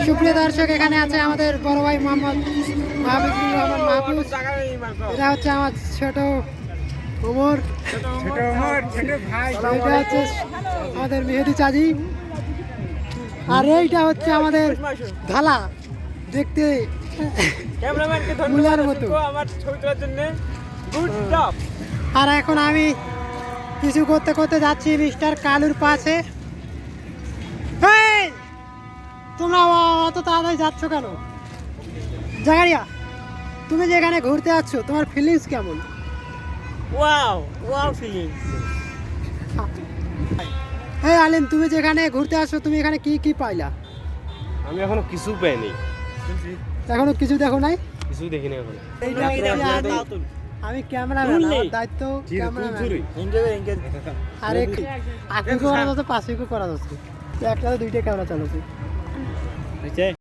সুপ্রিয় দর্শক, এখানে আছে আমাদের বড় ভাই মোহাম্মদ মাহবুবুর রহমান মাহফুজ। এটা হচ্ছে আমার ছোট ওমর, এটা হচ্ছে আমাদের মেহেদি চাজি, আর এইটা হচ্ছে আমাদের ধালা, দেখতে মুলার মতো। আর এখন আমি কিছু করতে করতে যাচ্ছি মিস্টার কালুর পাশে। তোমরা অত তাড়াতাড়ি যাচ্ছ কেন? জাগারিয়া, তুমি যেখানে ঘুরতে যাচ্ছ তোমার ফিলিংস কেমন? Wow wow feelings. এই আলিম, তুমি যেখানে ঘুরতে আসছো তুমি এখানে কি কি পাইলা? আমি এখনো কিছু পাইনি, এখনো কিছু দেখো নাই? কিছু দেখি না এখন। আমি ক্যামেরাম্যান, আমার দায়িত্ব ক্যামেরাম্যান। আরে আগে করা যাচ্ছে, পাশে করা যাচ্ছে, একটা দুইটা ক্যামেরা চালাচ্ছে।